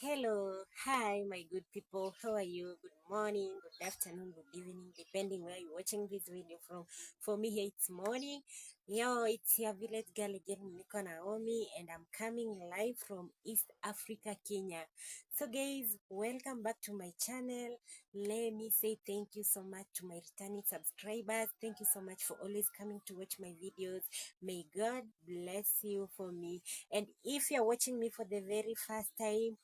Hello, hi, my good people. How are you? Good morning, good afternoon, good evening, depending where you're watching this video from. For me, here it's morning. Yo, it's your village girl again, Niko Naomi, and I'm coming live from East Africa, Kenya. So, guys, welcome back to my channel. Let me say thank you so much to my returning subscribers. Thank you so much for always coming to watch my videos. May God bless you for me. And if you're watching me for the very first time,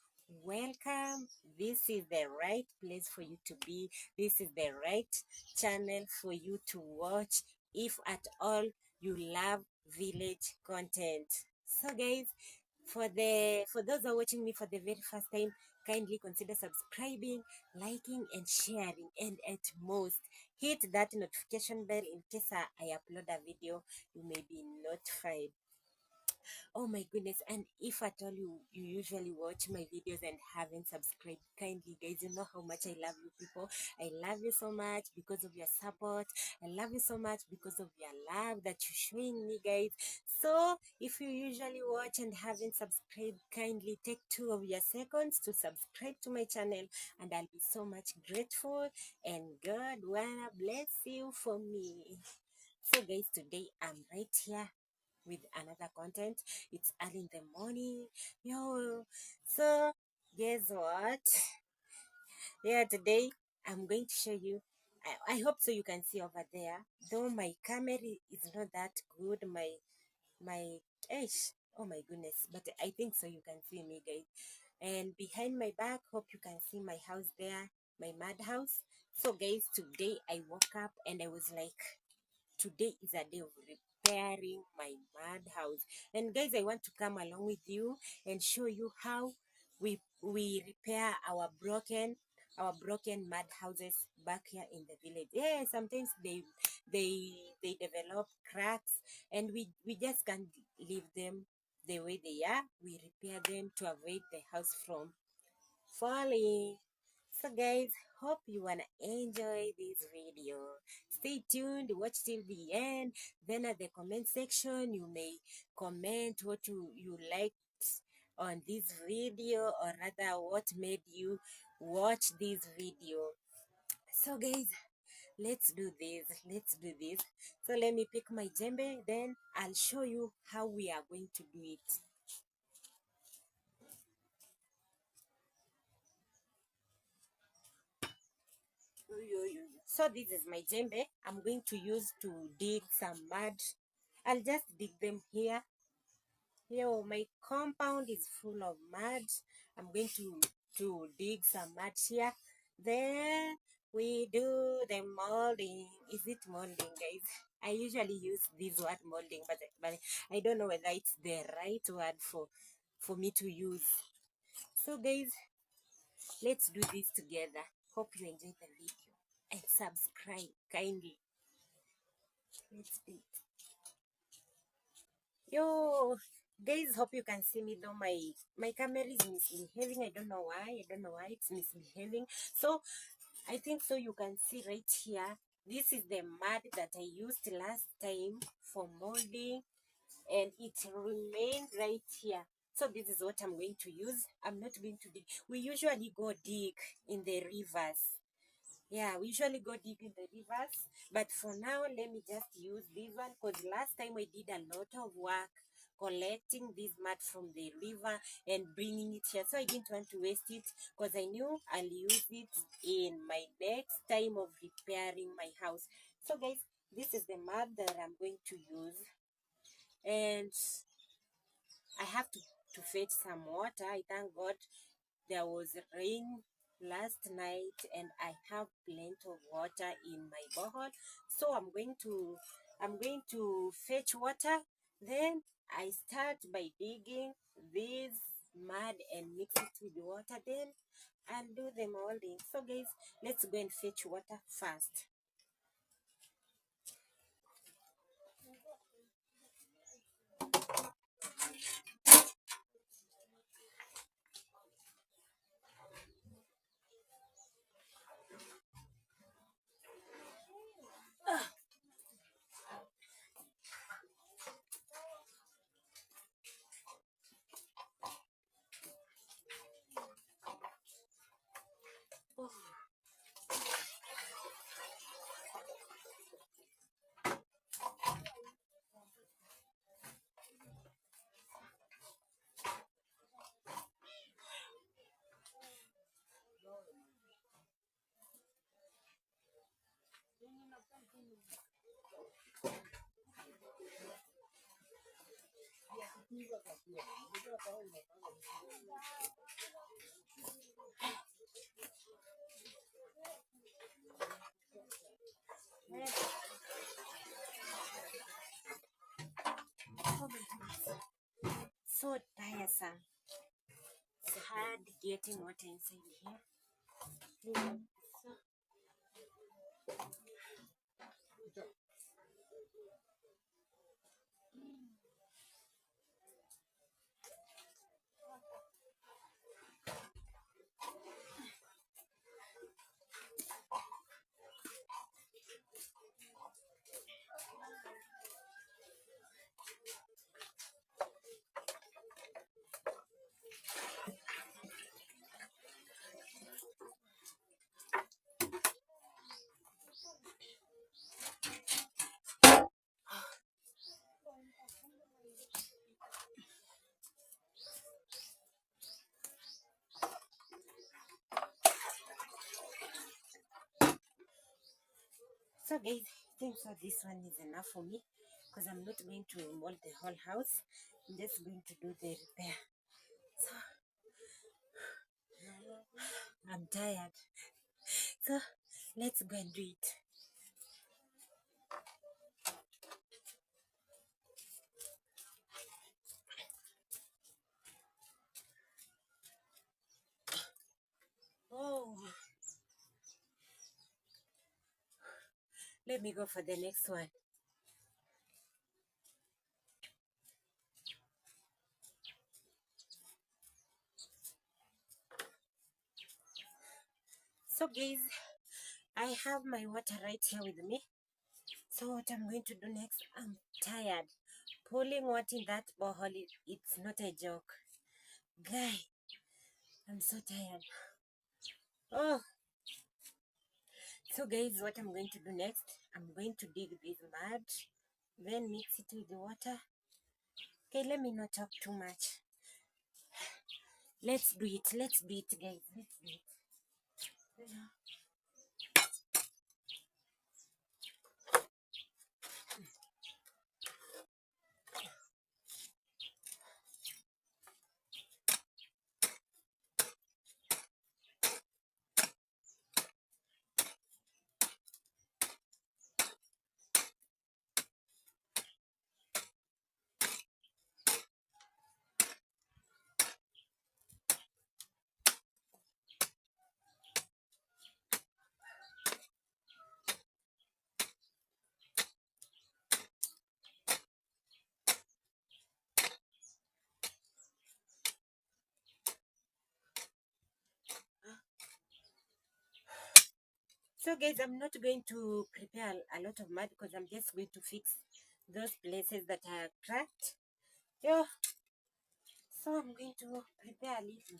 welcome. This is the right place for you to be. This is the right channel for you to watch if at all you love village content. So guys, for those who are watching me for the very first time, kindly consider subscribing, liking and sharing, and at most hit that notification bell in case I upload a video, you may be notified. Oh my goodness. And if at all you usually watch my videos and haven't subscribed, kindly guys, you know how much I love you people. I love you so much because of your support. I love you so much because of your love that you're showing me, guys. So if you usually watch and haven't subscribed, kindly take 2 of your seconds to subscribe to my channel, and I'll be so much grateful, and God wanna bless you for me. So guys, today I'm right here with another content. It's early in the morning. Yo, so guess what? Yeah, today I'm going to show you. I hope so you can see over there. Though my camera is not that good, my ish. Oh my goodness, but I think so you can see me, guys. And behind my back, hope you can see my house there, my mad house. So guys, today I woke up and I was like, today is a day of repairing my mad house. And guys, I want to come along with you and show you how we repair our broken mud houses back here in the village. Yeah, sometimes they develop cracks, and we just can't leave them the way they are. We repair them to avoid the house from falling. So guys, hope you wanna enjoy this video. Stay tuned, watch till the end. Then at the comment section, you may comment what you liked on this video, or rather what made you watch this video. So guys, let's do this. Let's do this. So let me pick my djembe, then I'll show you how we are going to do it. So this is my djembe. I'm going to use to dig some mud. I'll just dig them here. Here, my compound is full of mud. I'm going to dig some mud here. Then we do the molding. Is it molding, guys? I usually use this word molding, but I don't know whether it's the right word for me to use. So guys, let's do this together. Hope you enjoy the video and subscribe kindly. Let's do it. Yo, guys, hope you can see me though my camera is misbehaving. I don't know why. I don't know why it's misbehaving. So I think so you can see right here. This is the mud that I used last time for molding, and it remained right here. So this is what I'm going to use. I'm not going to dig. We usually go dig in the rivers. Yeah, we usually go dig in the rivers. But for now, let me just use this one, because last time I did a lot of work collecting this mud from the river and bringing it here. So I didn't want to waste it, because I knew I'll use it in my next time of repairing my house. So guys, this is the mud that I'm going to use. And I have to fetch some water. I thank God there was rain last night, and I have plenty of water in my borehole. So I'm going to fetch water. Then I start by digging this mud and mix it with the water. Then I'll do the molding. So guys, let's go and fetch water first. So tiresome. It's hard getting water inside here. So guys, I think so this one is enough for me because I'm not going to mold the whole house. I'm just going to do the repair. So I'm tired. So let's go and do it. Oh, let me go for the next one. So guys, I have my water right here with me. So what I'm going to do next, I'm tired. Pulling water in that borehole, it's not a joke. Guy, I'm so tired. Oh, so guys, what I'm going to do next, I'm going to dig this mud, then mix it with the water. Okay, let me not talk too much. Let's do it, guys, let's do it. So guys, I'm not going to prepare a lot of mud because I'm just going to fix those places that are cracked. Yeah, so I'm going to prepare a little.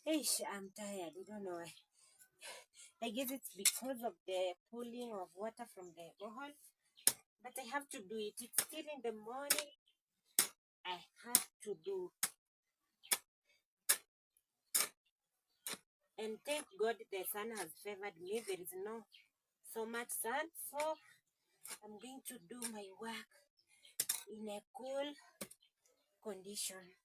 Ish, I'm tired, I don't know why. I guess it's because of the pulling of water from the borehole. But I have to do it. It's still in the morning. I have to do. And thank God the sun has favored me. There is no so much sun. So I'm going to do my work in a cool condition.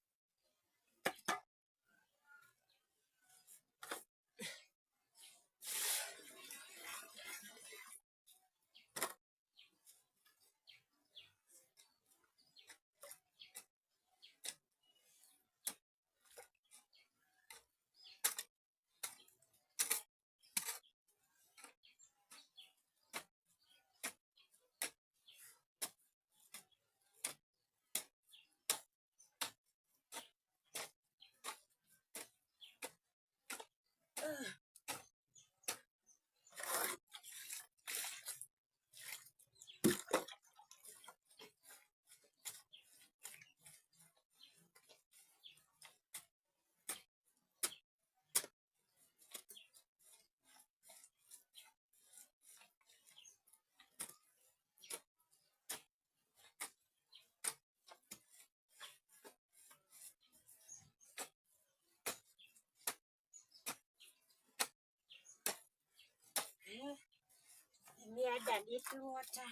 little water.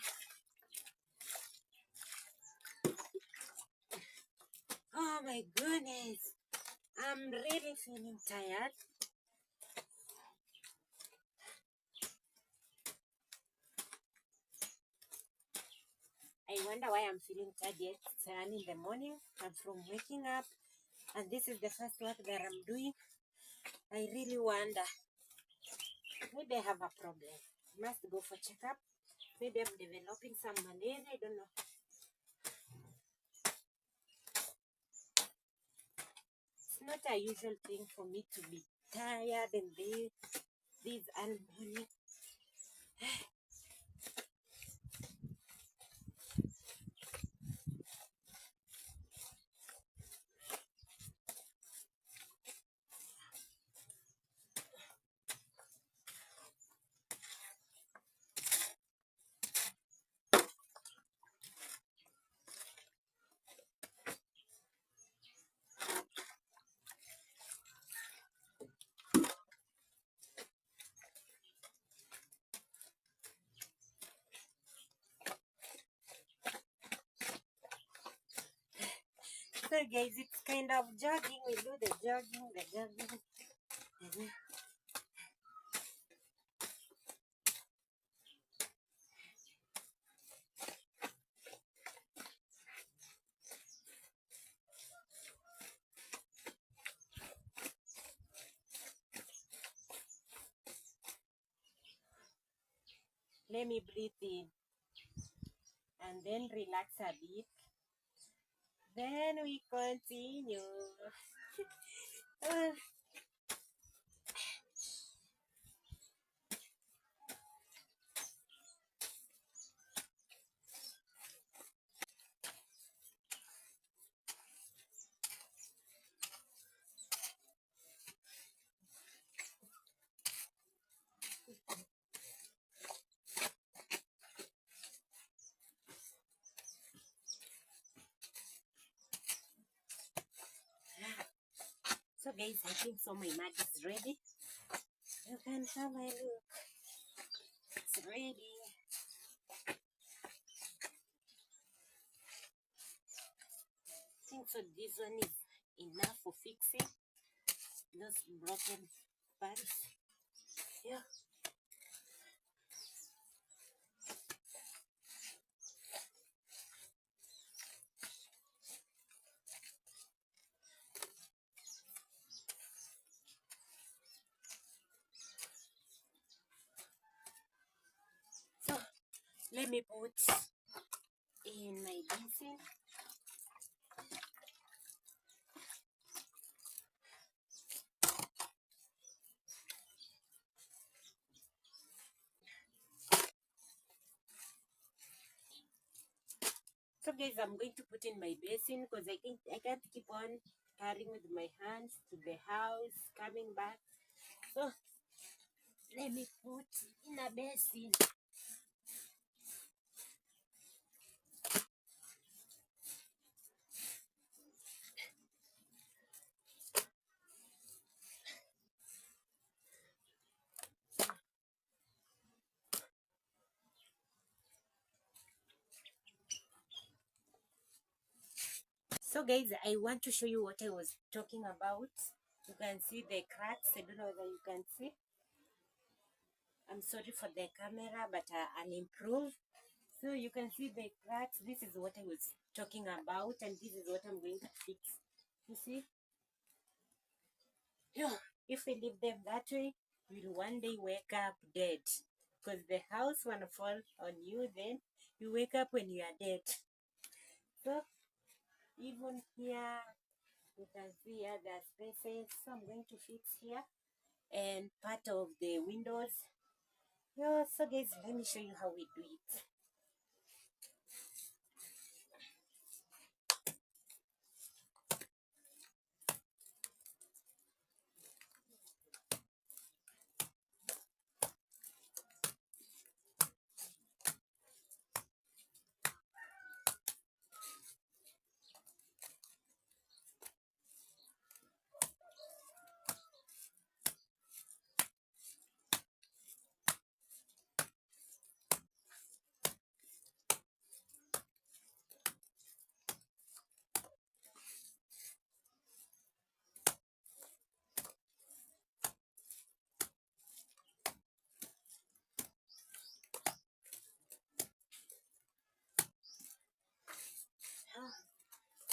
Oh my goodness. I'm really feeling tired. I wonder why I'm feeling tired yet. It's early in the morning. I'm from waking up, and this is the first work that I'm doing. I really wonder. Maybe I have a problem. Must go for checkup. Maybe I'm developing some malaria. I don't know. It's not a usual thing for me to be tired and this early morning. So guys, it's kind of jogging. We do the jogging. Mhm. Let me breathe in and then relax a bit. Then we continue. Uh, so guys, I think so my mat is ready. You can have a look. It's ready. I think so this one is enough for fixing those broken parts. Yeah. So let me put in my basin. So guys, I'm going to put in my basin because I can't keep on carrying with my hands to the house, coming back. So let me put in a basin. So guys, I want to show you what I was talking about. You can see the cracks. I don't know whether you can see. I'm sorry for the camera, but I'll improve. So you can see the cracks. This is what I was talking about, and this is what I'm going to fix. You see? Yeah. If we leave them that way, we'll one day wake up dead. Because the house wanna fall on you, then you wake up when you are dead. So even here, you can see other spaces. So I'm going to fix here and part of the windows. Yeah, so guys, let me show you how we do it.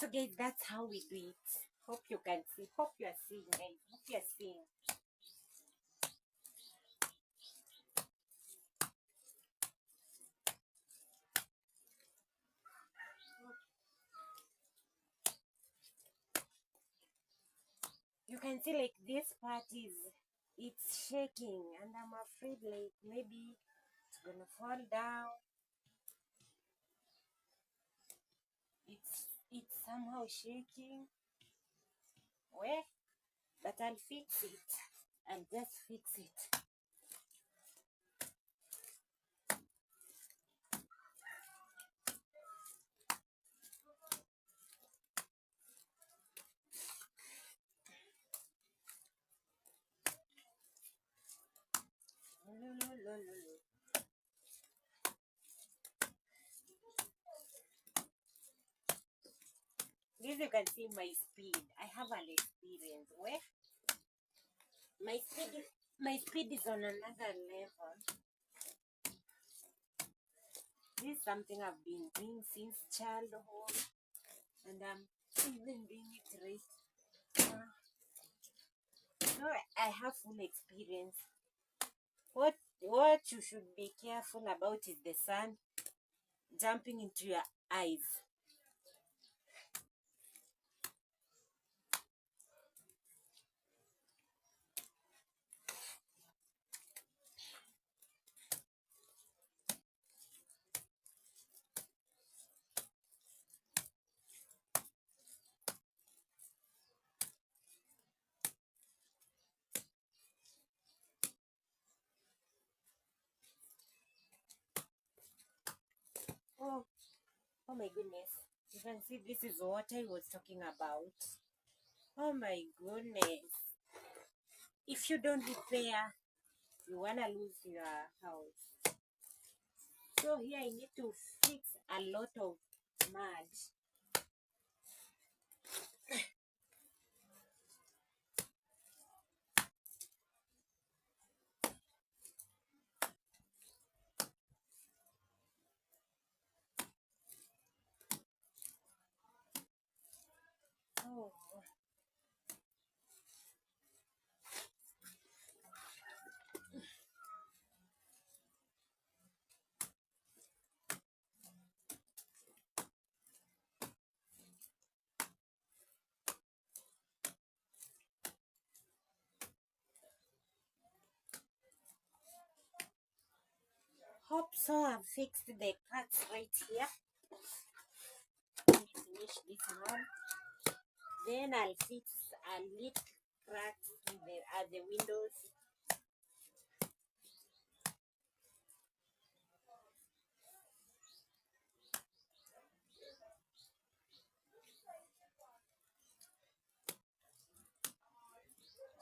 So guys, that's how we do it. Hope you can see. Hope you are seeing, guys. Hope you are seeing. You can see like this part it's shaking, and I'm afraid like maybe it's gonna fall down. It's somehow shaking. Where? But I'll fix it. I'll just fix it. This you can see my speed. I have an experience. Where? My speed my speed is on another level. This is something I've been doing since childhood, and I'm even doing it right now. So I have full experience. What you should be careful about is the sun jumping into your eyes. Oh, oh my goodness. You can see this is what I was talking about. Oh my goodness. If you don't repair, you wanna lose your house. So here I need to fix a lot of mud. Oh, hope so. I've fixed the cracks right here. Let me finish this one. Then I'll fix a little cracks at the windows.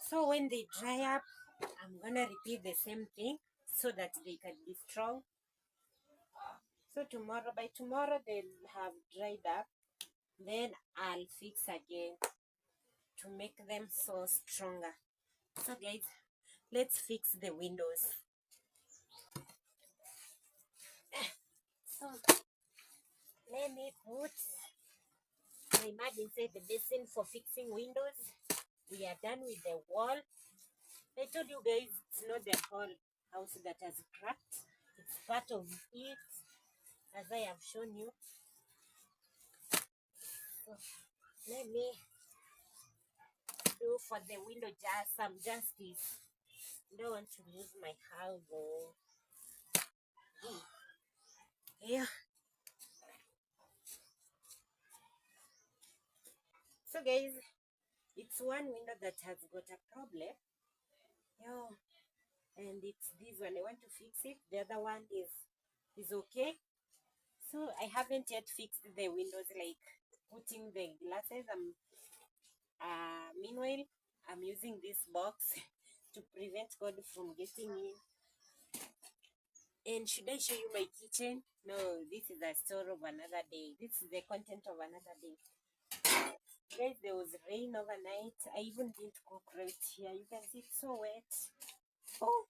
So when they dry up, I'm gonna repeat the same thing so that they can be strong. So by tomorrow they'll have dried up. Then I'll fix again to make them so stronger. So guys, let's fix the windows. So let me put my mud inside the basin for fixing windows. We are done with the wall. I told you guys it's not the whole house that has cracked. It's part of it, as I have shown you. So let me do for the window just some justice. Don't want to lose my house though. Yeah. So guys, it's one window that has got a problem. Yeah. And it's this one. I want to fix it. The other one is okay. So I haven't yet fixed the windows, like putting the glasses. Meanwhile, I'm using this box to prevent God from getting in. And should I show you my kitchen? No, this is a story of another day. This is the content of another day. Guys, there was rain overnight. I even didn't cook right here. You can see it's so wet. Oh,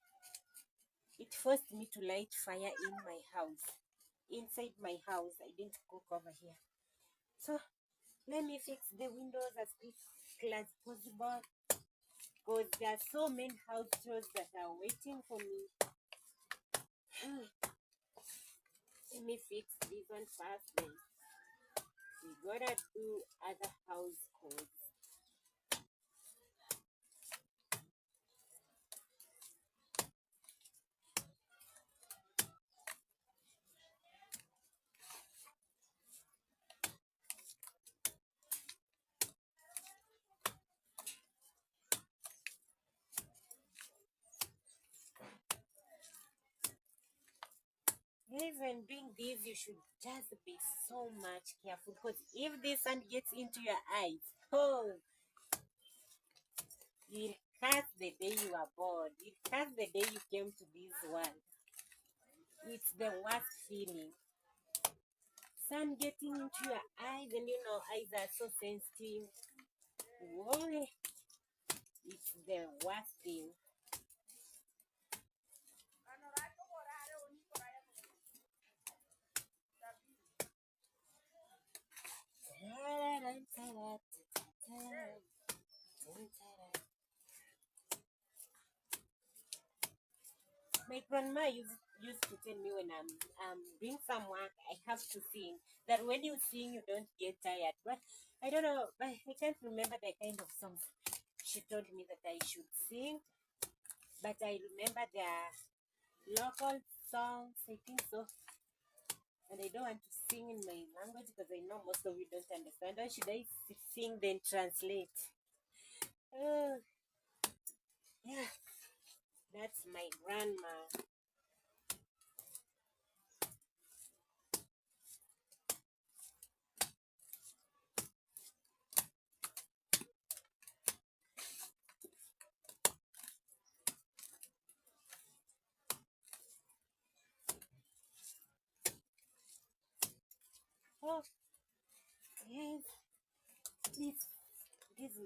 it forced me to light fire in my house. Inside my house, I didn't cook over here. So Let me fix the windows as quickly as possible because there are so many house chores that are waiting for me. Let me fix this one first, then we gotta do other house chores. Guys, when doing this, you should just be so much careful because if the sun gets into your eyes, oh, you'll curse the day you were born. You'll curse the day you came to this world. It's the worst feeling. Sun getting into your eyes, and you know, eyes are so sensitive. Whoa, it's the worst thing. My grandma used to tell me when I'm doing some work, I have to sing. That when you sing, you don't get tired. But I don't know, but I can't remember the kind of songs she told me that I should sing. But I remember their local songs, I think so. And I don't want to sing in my language because I know most of you don't understand. Or should I sing then translate? Oh, yeah, that's my grandma. Oh, yes, this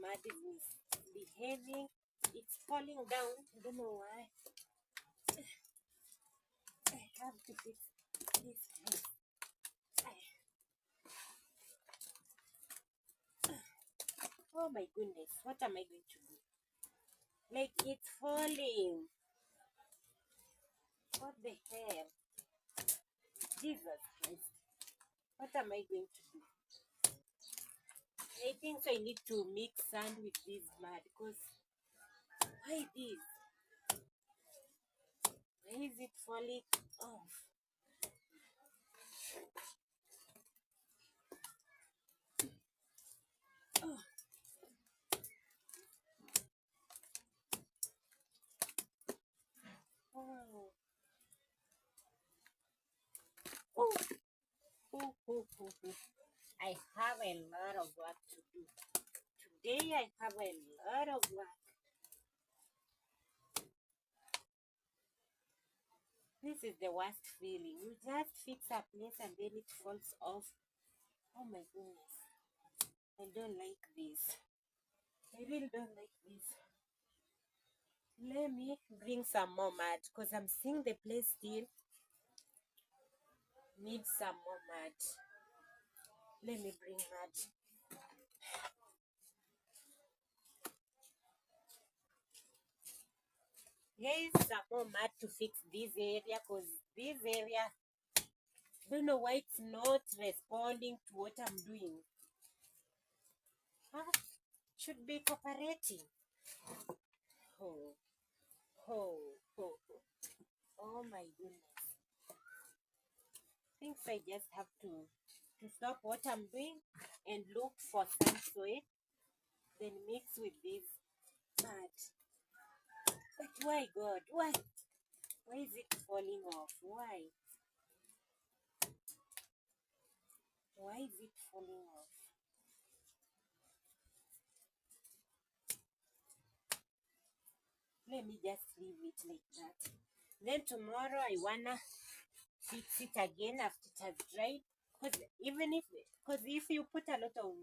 mud is misbehaving. It's falling down. I don't know why. I have to fix this place. Oh my goodness, what am I going to do? Like it's falling. What the hell? Jesus Christ. What am I going to do? I think I need to mix sand with this mud because why this? Why is it falling off? Oh, oh, oh, oh, oh, oh, oh. I have a lot of work to do. Today I have a lot of work. This is the worst feeling. You just fix a place and then it falls off. Oh my goodness. I don't like this. I really don't like this. Let me bring some more mud because I'm seeing the place still needs some more mud. Let me bring mud. Here is some more mud to fix this area because this area, I don't know why it's not responding to what I'm doing. Huh? Should be cooperating. Oh, oh, oh, oh. Oh my goodness. Thinks I just have to stop what I'm doing and look for some soil, then mix with this mud. But why, God? Why? Why is it falling off? Why? Why is it falling off? Let me just leave it like that. Then tomorrow I wanna fix it again after it has dried. Cause if you put a lot of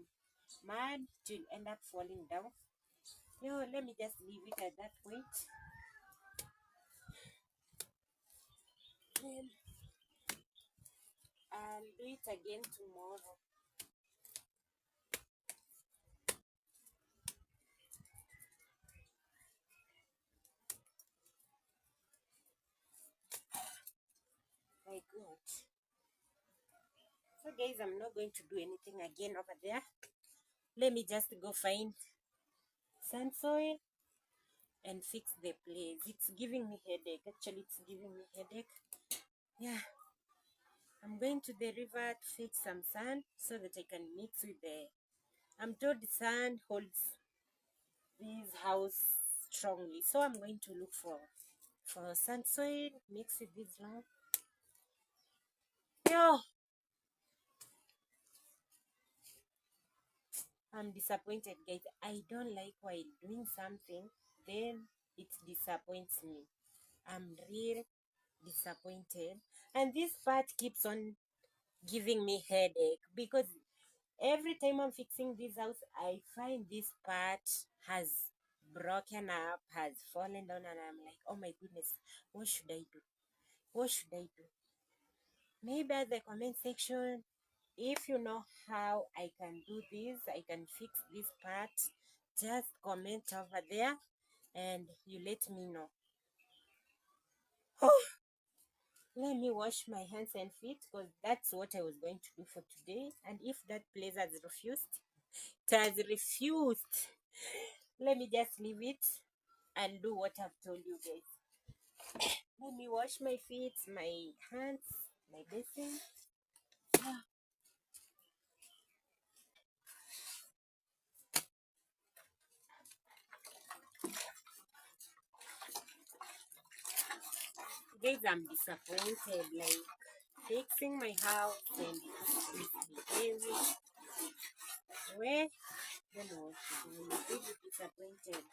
mud, it will end up falling down. No, let me just leave it at that point. Then I'll do it again tomorrow. my god. So guys, I'm not going to do anything again over there. Let me just go find sand soil and fix the place. It's giving me headache. Actually, it's giving me headache. Yeah. I'm going to the river to fetch some sand so that I can mix with the... I'm told the sand holds this house strongly. So I'm going to look for sand soil, mix with this now. Yo, I'm disappointed, guys. I don't like while doing something, then it disappoints me. I'm real disappointed. And this part keeps on giving me headache because every time I'm fixing this house, I find this part has broken up, has fallen down, and I'm like, oh my goodness, what should I do? What should I do? Maybe at the comment section, if you know how I can do this, I can fix this part, just comment over there and you let me know. Oh, let me wash my hands and feet because that's what I was going to do for today. And if that place has refused, it has refused. Let me just leave it and do what I've told you guys. Let me wash my feet, my hands, my basin. Guys, I'm disappointed. Like fixing my house and misbehaving. Where? Don't know what to do. I'm really disappointed.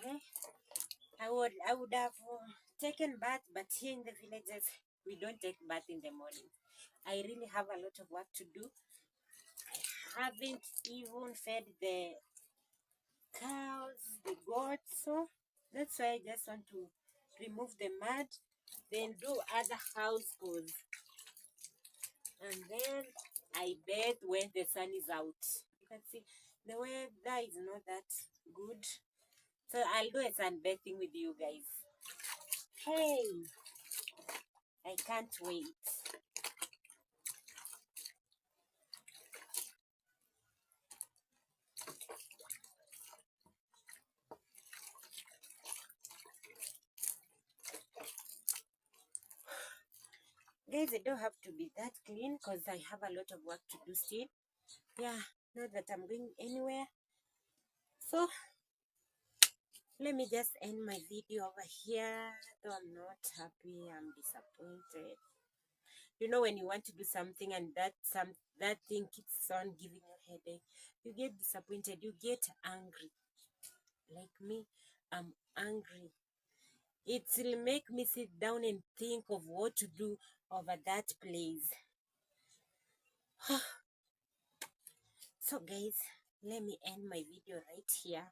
Eh? I would have taken bath, but here in the villages we don't take bath in the morning. I really have a lot of work to do. I haven't even fed the cows, the goats, so that's why I just want to remove the mud, then do other house chores, and then I bathe when the sun is out. You can see the weather is not that good, so I'll do a sunbathing with you guys. Hey, I can't wait. Guys, I don't have to be that clean because I have a lot of work to do still. Yeah, not that I'm going anywhere. So let me just end my video over here. Though I'm not happy, I'm disappointed. You know, when you want to do something and that thing keeps on giving you headache, you get disappointed, you get angry. Like me, I'm angry. It will make me sit down and think of what to do over that place. So guys, let me end my video right here.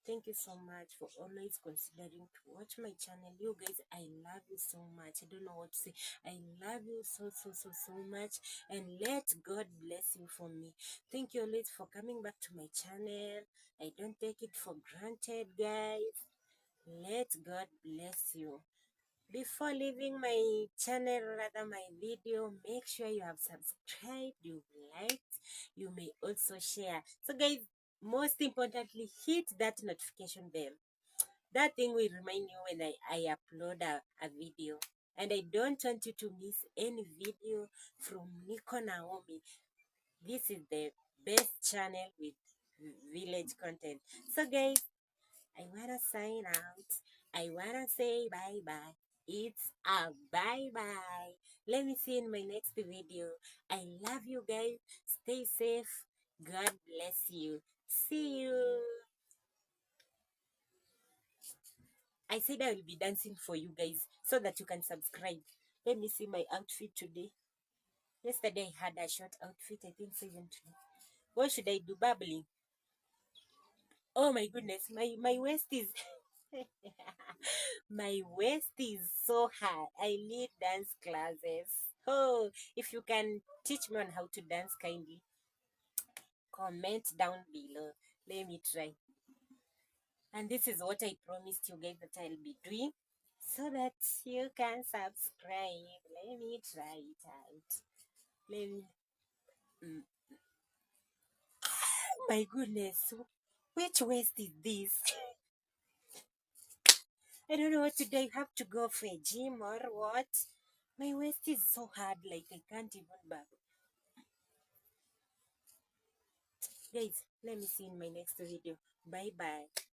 Thank you so much for always considering to watch my channel. You guys, I love you so much. I don't know what to say. I love you so much. And let God bless you for me. Thank you always for coming back to my channel. I don't take it for granted, guys. Let God bless you. Before leaving my channel, rather my video, make sure you have subscribed, you've liked, you may also share. So guys, most importantly, hit that notification bell. That thing will remind you when I upload a video. And I don't want you to miss any video from Nico Naomi. This is the best channel with village content. So guys, I wanna sign out. I wanna say bye bye. It's a bye bye. Let me see you in my next video. I love you guys. Stay safe. God bless you. See you. I said I will be dancing for you guys so that you can subscribe. Let me see my outfit today. Yesterday I had a short outfit, I think, so even today. What should I do? Babbling. Oh my goodness, my waist is my waist is so hard. I need dance classes. Oh, if you can teach me on how to dance, kindly comment down below. Let me try. And this is what I promised you guys that I'll be doing so that you can subscribe. Let me try it out. Let me. Mm, my goodness, which waist is this? I don't know what to do. I have to go for a gym or what. My waist is so hard, like I can't even back. Guys, let me see in my next video. Bye bye.